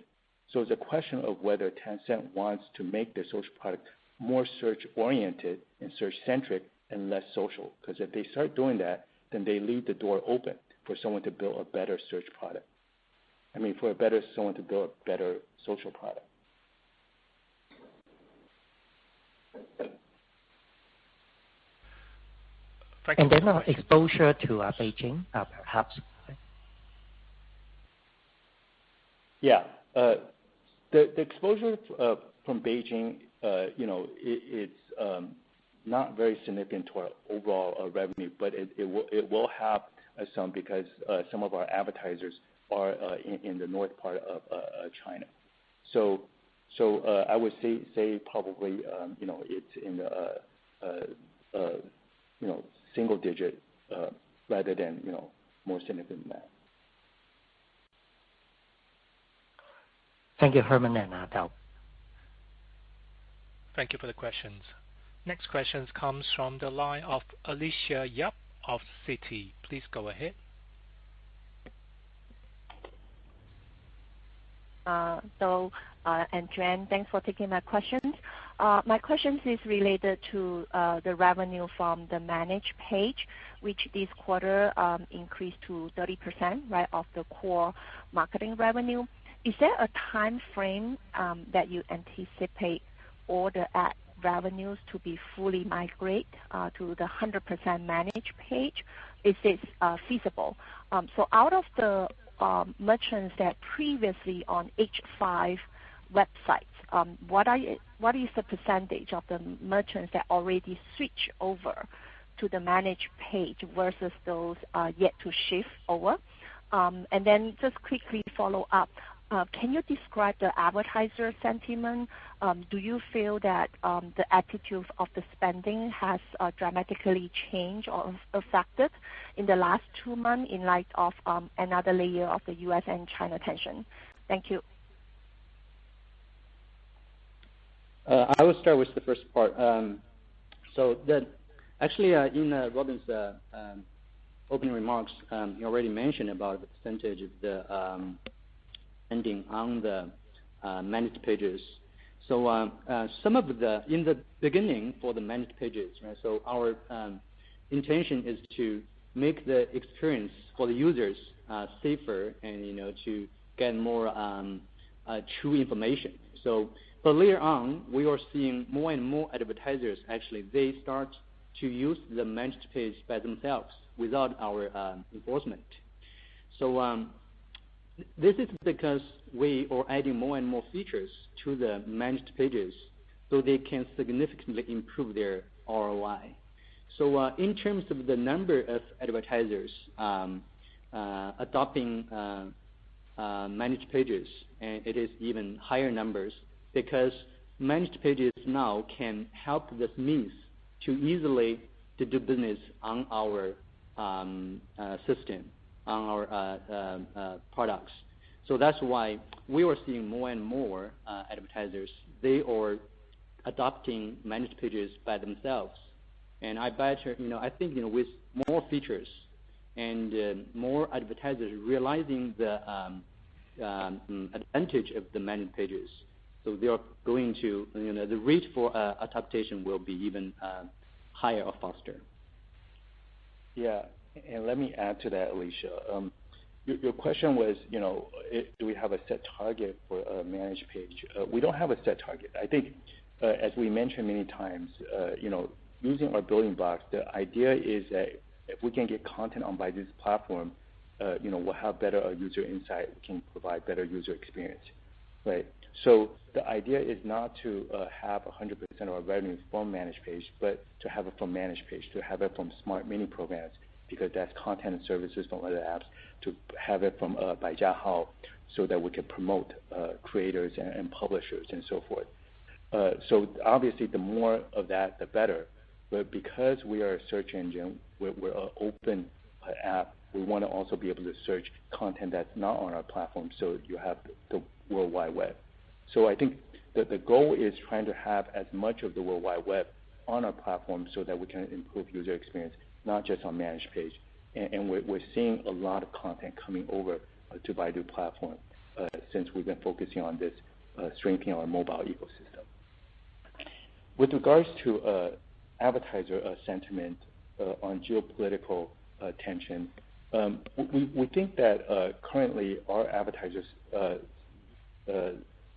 So it's a question of whether Tencent wants to make their social product more search-oriented and search-centric and less social. Because if they start doing that, then they leave the door open for someone to build a better search product. Someone to build a better social product. And then exposure to Beijing, perhaps. Yeah, the exposure from Beijing, it's not very significant to our overall revenue, but it will have some because some of our advertisers are in the north part of China. So I would say probably it's in the single digit rather than more significant than that. Thank you, Herman and Dao. Thank you for the questions. Next question comes from the line of Alicia Yap of Citi. Please go ahead. And Jen, thanks for taking my questions. My questions is related to the revenue from the managed page, which this quarter increased to 30%, right, of the core marketing revenue. Is there a time frame that you anticipate all the ad revenues to be fully migrate to the 100% managed page? Is this feasible? So out of the merchants that previously on H5 websites, what is the percentage of the merchants that already switch over to the managed page versus those yet to shift over? And then just quickly follow up, can you describe the advertiser sentiment? Do you feel that the attitude of the spending has dramatically changed or affected in the last 2 months in light of another layer of the U.S. and China tension? Thank you. I will start with the first part. Actually, in Robin's opening remarks, he already mentioned about the percentage of the spending on the managed pages. So some of in the beginning for the managed pages, right? So our intention is to make the experience for the users safer and to get more true information. But later on, we are seeing more and more advertisers actually they start to use the managed page by themselves without our enforcement. So this is because we are adding more and more features to the managed pages so they can significantly improve their ROI. So in terms of the number of advertisers adopting managed pages, and it is even higher numbers because managed pages now can help the SMEs to easily to do business on our system, on our products. So that's why we are seeing more and more advertisers. They are adopting managed pages by themselves. And I think with more features and more advertisers realizing the advantage of the managed pages, so they are going to, the rate for adaptation will be even higher or faster. Yeah, and let me add to that, Alicia. Your question was, do we have a set target for a managed page? We don't have a set target. I think, as we mentioned many times, using our building blocks, the idea is that if we can get content on Baidu's platform, we'll have better user insight. We can provide better user experience, right? So the idea is not to have 100% of our revenue from managed page, but to have it from managed page, to have it from smart mini programs, because that's content and services from other apps, to have it from Baijiahao, so that we can promote creators and publishers and so forth. So obviously, the more of that, the better. But because we are a search engine, we're an open app, we want to also be able to search content that's not on our platform, so you have the World Wide Web. So I think that the goal is trying to have as much of the World Wide Web on our platform so that we can improve user experience, not just on managed page. And we're seeing a lot of content coming over to Baidu platform since we've been focusing on this, strengthening our mobile ecosystem. With regards to advertiser sentiment on geopolitical tension, we think that currently our advertisers'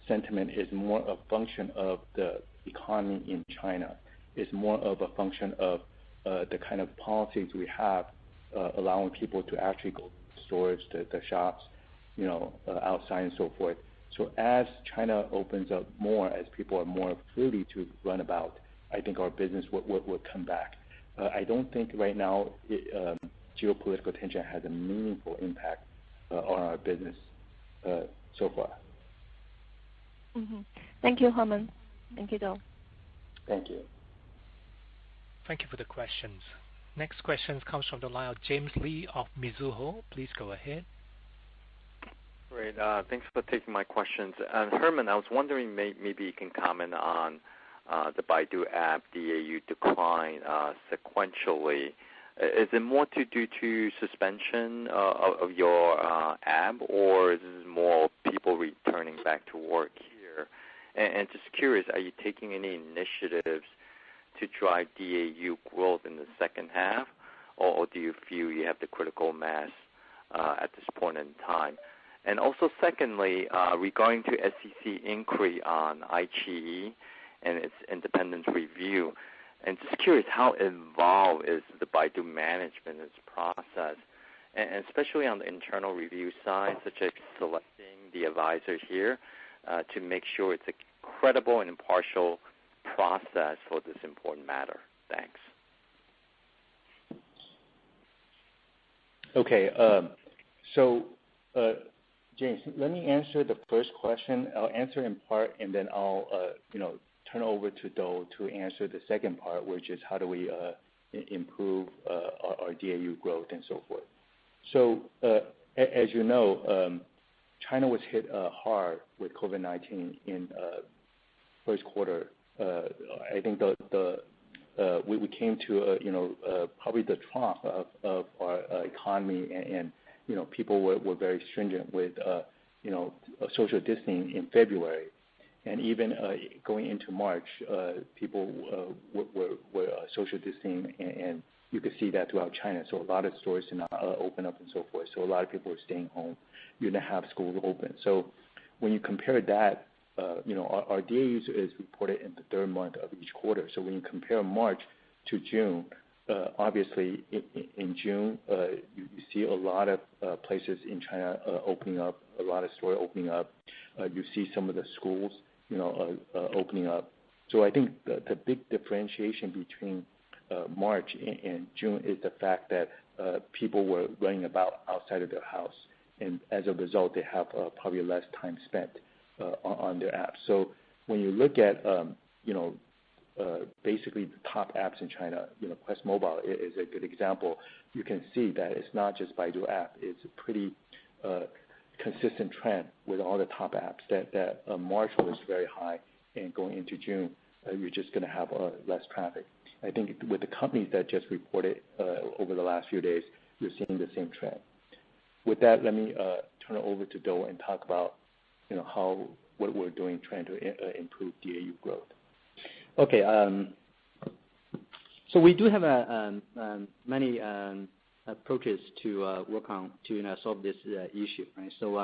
sentiment is more a function of the economy in China. It's more of a function of the kind of policies we have allowing people to actually go to the stores, the shops, outside and so forth. So as China opens up more, as people are more free to run about, I think our business will come back. I don't think right now geopolitical tension has a meaningful impact on our business so far. Mm-hmm. Thank you, Herman. Thank you, Dou. Thank you. Thank you for the questions. Next question comes from the line of James Lee of Mizuho. Please go ahead. Great. Thanks for taking my questions. Herman, I was wondering maybe you can comment on the Baidu app DAU decline sequentially. Is it more due to suspension of your app, or is it more people returning back to work here? And just curious, are you taking any initiatives to drive DAU growth in the second half, or do you feel you have the critical mass at this point in time? And also, secondly, regarding to SEC inquiry on iQIYI and its independent review, and just curious, how involved is the Baidu management in this process, and especially on the internal review side, such as selecting the advisor here to make sure it's a credible and impartial process for this important matter. Thanks. Okay. James, let me answer the first question. I'll answer in part, and then I'll turn over to Dou to answer the second part, which is how do we improve our DAU growth and so forth. So as you know, China was hit hard with COVID-19 in first quarter. I think we came to probably the trough of our economy, and people were very stringent with social distancing in February, and even going into March, people were social distancing, and you could see that throughout China. So a lot of stores did not open up and so forth. So a lot of people were staying home. You didn't have schools open. So when you compare that, our DAUs is reported in the third month of each quarter. So when you compare March to June, obviously in June, you see a lot of places in China opening up, a lot of stores opening up. You see some of the schools, opening up. So I think the big differentiation between March and June is the fact that people were running about outside of their house, and as a result, they have probably less time spent on their apps. So when you look at basically the top apps in China, Quest Mobile is a good example. You can see that it's not just Baidu app. It's a pretty consistent trend with all the top apps that March was very high, and going into June, you're just going to have less traffic. I think with the companies that just reported over the last few days, you're seeing the same trend. With that, let me turn it over to Dou and talk about what we're doing trying to improve DAU growth. Okay. So we do have many approaches to work on to solve this issue, right? So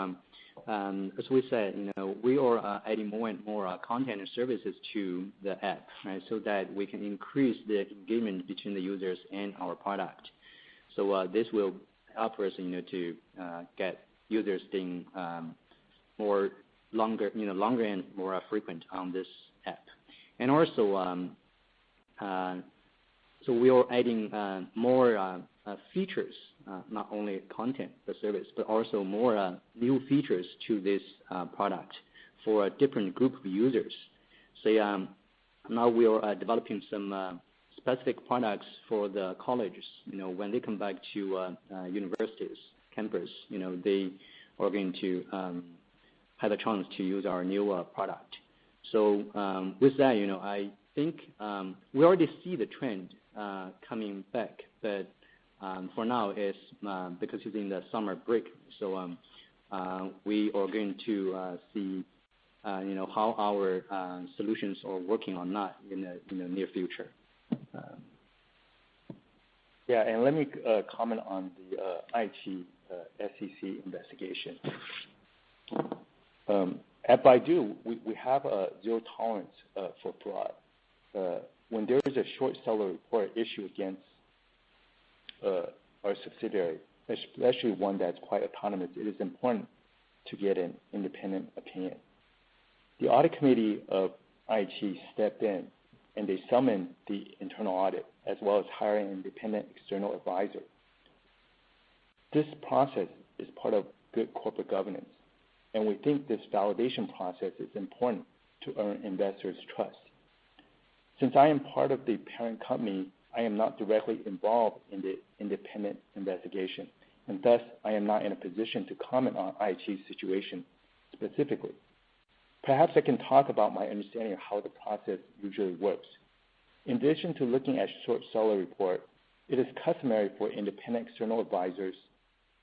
as we said, we are adding more and more content and services to the app, right? So that we can increase the engagement between the users and our product. So this will help us, to get users staying longer and more frequent on this app. And also, so we are adding more features, not only content, the service, but also more new features to this product for a different group of users. So now we are developing some specific products for the colleges. When they come back to universities, campus, they are going to have a chance to use our new product. So with that, I think we already see the trend coming back, but for now it's because it's in the summer break. So we are going to see how our solutions are working or not in the near future. Yeah, and let me comment on the Iot SEC investigation. At Baidu, we have a zero tolerance for fraud. When there is a short seller report issued against our subsidiary, especially one that's quite autonomous, it is important to get an independent opinion. The audit committee of Iot stepped in and they summoned the internal audit as well as hiring an independent external advisor. This process is part of good corporate governance, and we think this validation process is important to earn investors' trust. Since I am part of the parent company, I am not directly involved in the independent investigation, and thus I am not in a position to comment on Iot's situation specifically. Perhaps I can talk about my understanding of how the process usually works. In addition to looking at short seller report, it is customary for independent external advisors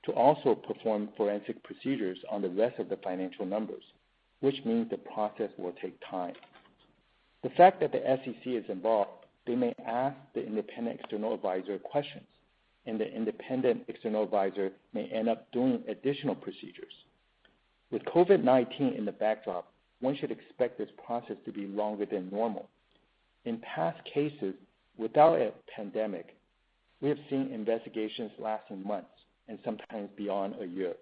to also perform forensic procedures on the rest of the financial numbers, which means the process will take time. The fact that the SEC is involved, they may ask the independent external advisor questions, and the independent external advisor may end up doing additional procedures. With COVID-19 in the backdrop, one should expect this process to be longer than normal. In past cases, without a pandemic, we have seen investigations lasting months and sometimes beyond a year.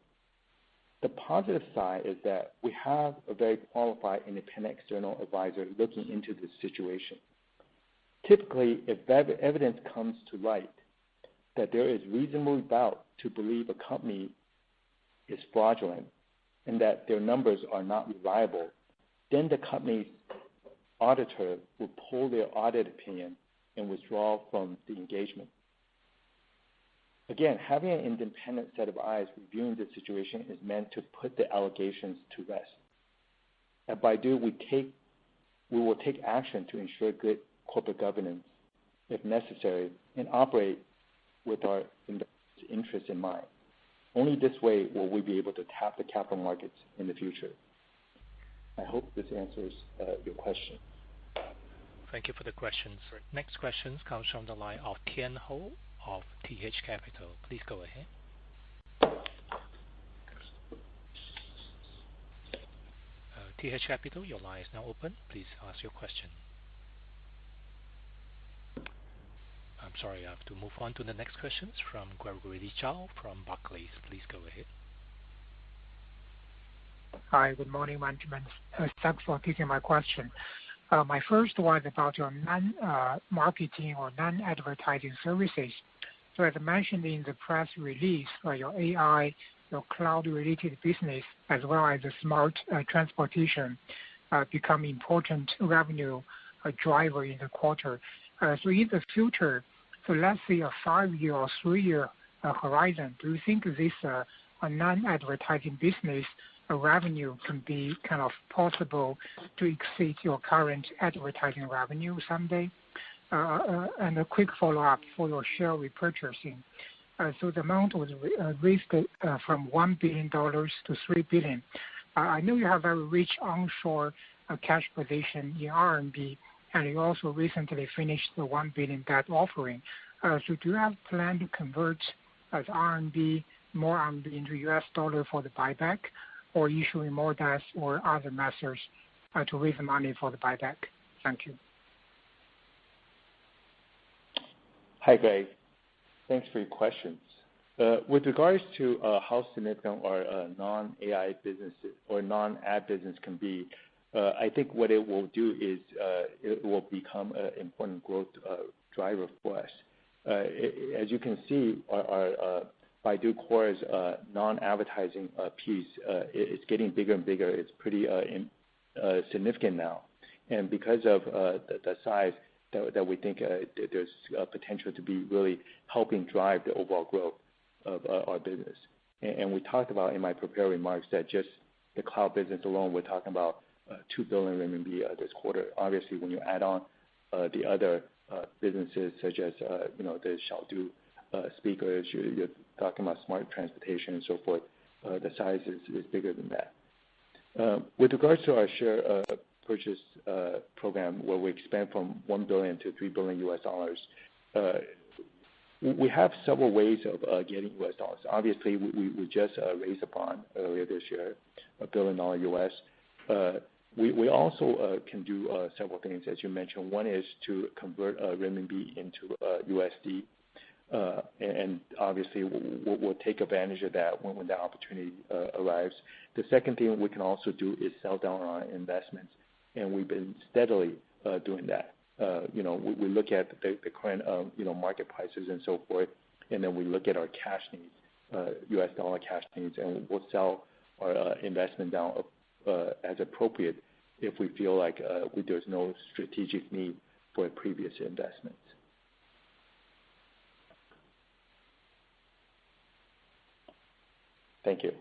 The positive side is that we have a very qualified independent external advisor looking into this situation. Typically, if evidence comes to light that there is reasonable doubt to believe a company is fraudulent and that their numbers are not reliable, then the company's auditor will pull their audit opinion and withdraw from the engagement. Again, having an independent set of eyes reviewing the situation is meant to put the allegations to rest. At Baidu, we will take action to ensure good corporate governance, if necessary, and operate with our investors' interests in mind. Only this way will we be able to tap the capital markets in the future. I hope this answers your question. Thank you for the questions. Next question comes from the line of Tian Hou of TH Capital. Please go ahead. TH Capital, your line is now open. Please ask your question. I'm sorry, I have to move on to the next questions from Gregory Zhao from Barclays. Please go ahead. Hi, good morning, management. Thanks for taking my question. My first one is about your non-marketing or non-advertising services. So as mentioned in the press release, your AI, your cloud-related business, as well as the smart transportation, become important revenue driver in the quarter. So in the future, so let's say a 5-year or 3-year horizon, do you think this a non-advertising business revenue can be kind of possible to exceed your current advertising revenue someday? And a quick follow-up for your share repurchasing. So the amount was raised from $1 billion to $3 billion. I know you have very rich onshore cash position in RMB, and you also recently finished the $1 billion debt offering. So do you have plan to convert as more RMB into US dollar for the buyback, or issuing more debt or other methods to raise money for the buyback? Thank you. Hi, Greg. Thanks for your questions. With regards to how significant our non-AI businesses or non-ad business can be, I think what it will do is it will become an important growth driver for us. As you can see, our Baidu Core's non-advertising piece is getting bigger and bigger. It's pretty significant now. And because of the size that we think there's potential to be really helping drive the overall growth of our business. And we talked about in my prepared remarks that just the cloud business alone, we're talking about 2 billion RMB this quarter. Obviously, when you add on the other businesses such as the Xiaodu speakers, you're talking about smart transportation and so forth, the size is bigger than that. With regards to our share purchase program, where we expand from $1 billion to $3 billion US, we have several ways of getting US dollars. Obviously, we just raised a bond earlier this year, $1 billion US. We also can do several things, as you mentioned. One is to convert renminbi into USD, and obviously we'll take advantage of that when the opportunity arrives. The second thing we can also do is sell down our investments, and we've been steadily doing that. We look at the current market prices and so forth, and then we look at our cash needs, US dollar cash needs, and we'll sell our investment down as appropriate if we feel like there's no strategic need for previous investments. Thank you.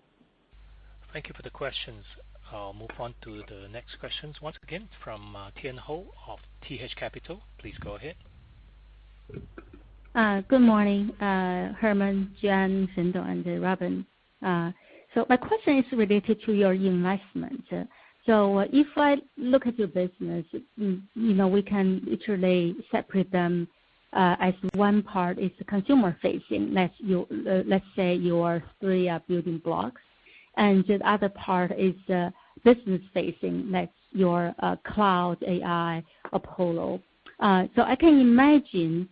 Thank you for the questions. I'll move on to the next questions once again from Tian Hou of TH Capital. Please go ahead. Good morning, Herman, Jen, Shindong, and Robin. So my question is related to your investment. So if I look at your business, we can literally separate them as one part is consumer facing. Let's say your 3 building blocks, and the other part is business facing, like your cloud, AI, Apollo. So I can imagine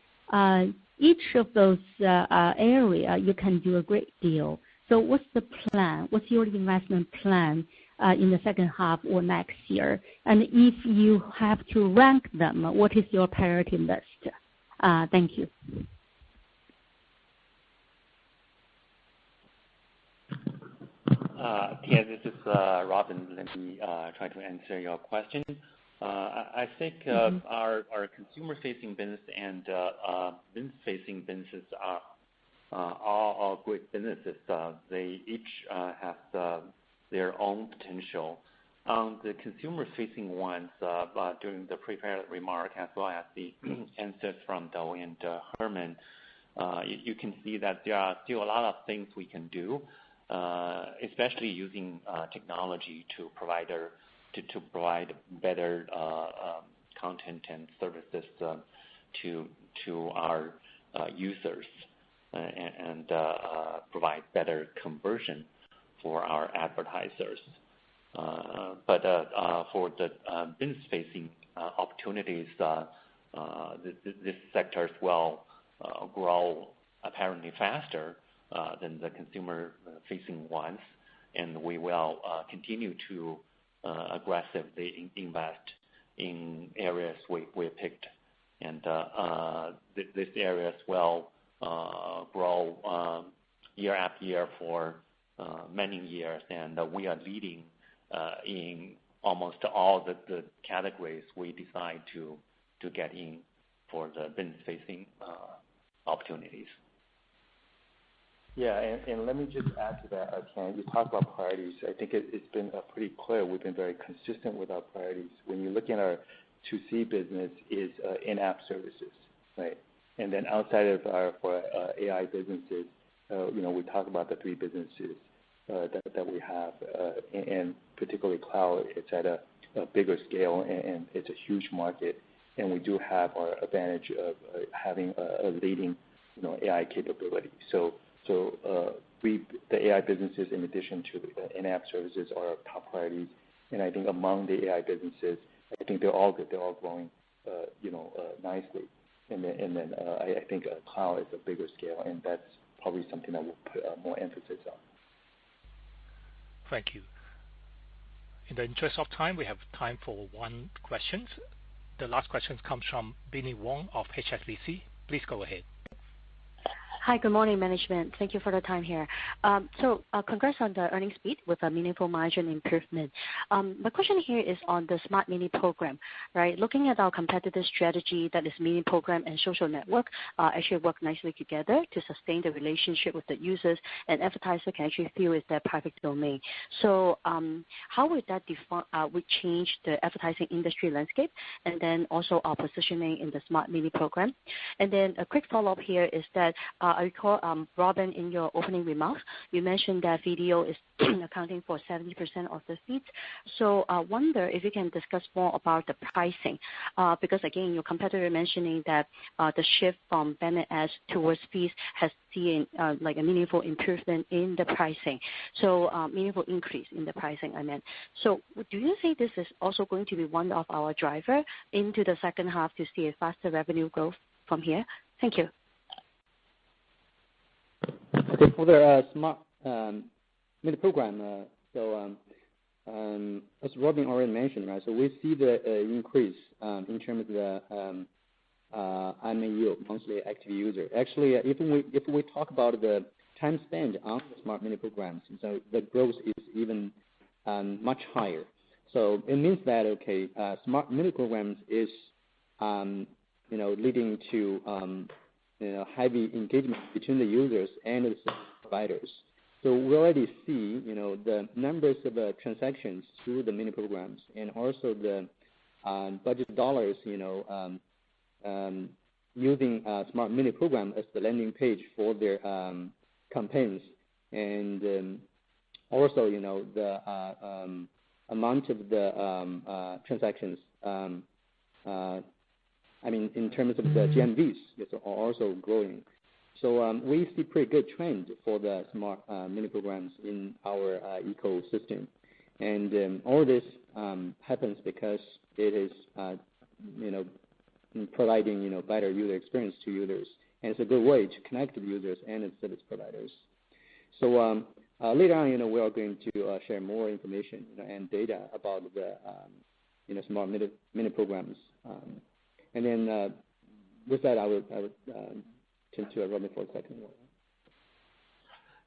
each of those area you can do a great deal. So what's the plan? What's your investment plan in the second half or next year? And if you have to rank them, what is your priority list? Thank you. Tian, this is Robin. Let me try to answer your question. I think our consumer-facing business and business-facing businesses are all great businesses. They each have their own potential. The consumer-facing ones, during the prepared remark as well as the answers from Dou and Herman, you can see that there are still a lot of things we can do, especially using technology to provide better content and services to our users and provide better conversion for our advertisers. But for the business-facing opportunities, this sectors will grow apparently faster than the consumer-facing ones, and we will continue to aggressively invest in areas we picked. And these areas will grow year after year for many years, and we are leading in almost all the categories we decide to get in for the business-facing opportunities. Yeah, and let me just add to that, Tian. You talk about priorities. I think it's been pretty clear. We've been very consistent with our priorities. When you look at our 2C business is in-app services, right? And then outside of our AI businesses, we talk about the 3 businesses that we have, and particularly cloud. It's at a bigger scale, and it's a huge market, and we do have our advantage of having a leading AI capability. So The AI businesses, in addition to the in-app services, are our top priorities. And I think among the AI businesses, I think they're all good. They're all growing, nicely. And then I think cloud is a bigger scale, and that's probably something that we'll put more emphasis on. Thank you. In the interest of time, we have time for one question. The last question comes from Binnie Wong of HSBC. Please go ahead. Hi, good morning, management. Thank you for the time here. Congrats on the earnings beat with a meaningful margin improvement. My question here is on the Smart Mini Program, right? Looking at our competitive strategy, that is Mini Program and social network actually work nicely together to sustain the relationship with the users, and advertiser can actually feel it's their private domain. So how would that would change the advertising industry landscape, and then also our positioning in the Smart Mini Program? And then a quick follow-up here is that I recall, Robin, in your opening remarks, you mentioned that video is accounting for 70% of the feeds. So I wonder if you can discuss more about the pricing, because again, your competitor mentioning that the shift from banner ads towards feeds has seen like a meaningful improvement in the pricing. So meaningful increase in the pricing, I meant. So do you think this is also going to be one of our driver into the second half to see a faster revenue growth from here? Thank you. Okay, for the Smart Mini Program, as Robin already mentioned, right? So we see the increase in terms of the MAU, monthly active user. Actually, if we talk about the time spent on the Smart Mini Programs, so the growth is even much higher. So it means that Smart Mini Programs is leading to heavy engagement between the users and the service providers. So we already see, the numbers of transactions through the mini programs, and also the budget dollars, using Smart Mini Program as the landing page for their campaigns, and also, the amount of the transactions. In terms of the GMVs, it's also growing. So we see pretty good trend for the Smart Mini Programs in our ecosystem. And all this happens because it is, providing, better user experience to users. And it's a good way to connect with users and its service providers. So later on, we are going to share more information and data about the, Smart Mini Programs. And then with that, I would turn to Robin for a second.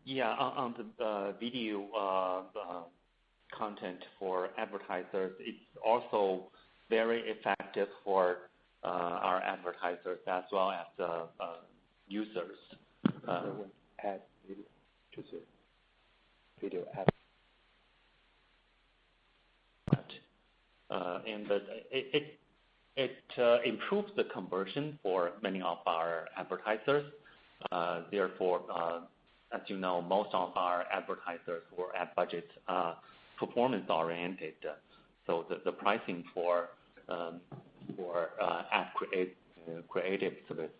Yeah, on the video content for advertisers, it's also very effective for our advertisers as well as the users. Ad video, just a video ad. And it improves the conversion for many of our advertisers. Therefore, as you know, most of our advertisers or ad budgets are performance oriented. So the pricing for ad creatives with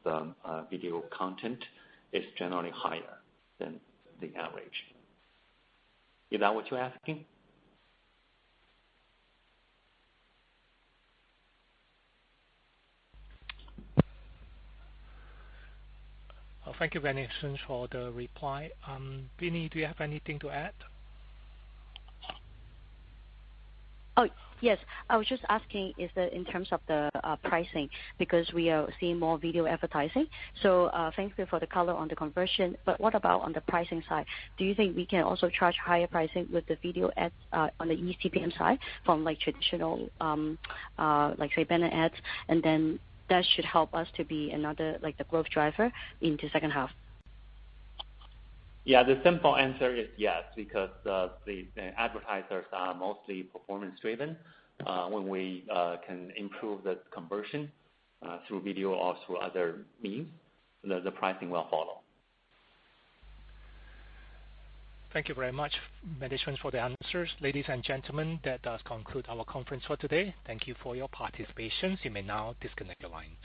video content is generally higher than the average. Is that what you're asking? Thank you, Venison, for the reply. Binnie, do you have anything to add? Oh, yes. I was just asking, is that in terms of the pricing, because we are seeing more video advertising. So thank you for the color on the conversion. But what about on the pricing side? Do you think we can also charge higher pricing with the video ads on the eCPM side from like traditional, like say banner ads, and then that should help us to be another like the growth driver into second half? Yeah, the simple answer is yes, because the advertisers are mostly performance driven. When we can improve the conversion through video or through other means, the pricing will follow. Thank you very much, management, for the answers. Ladies and gentlemen, that does conclude our conference for today. Thank you for your participation. You may now disconnect your lines.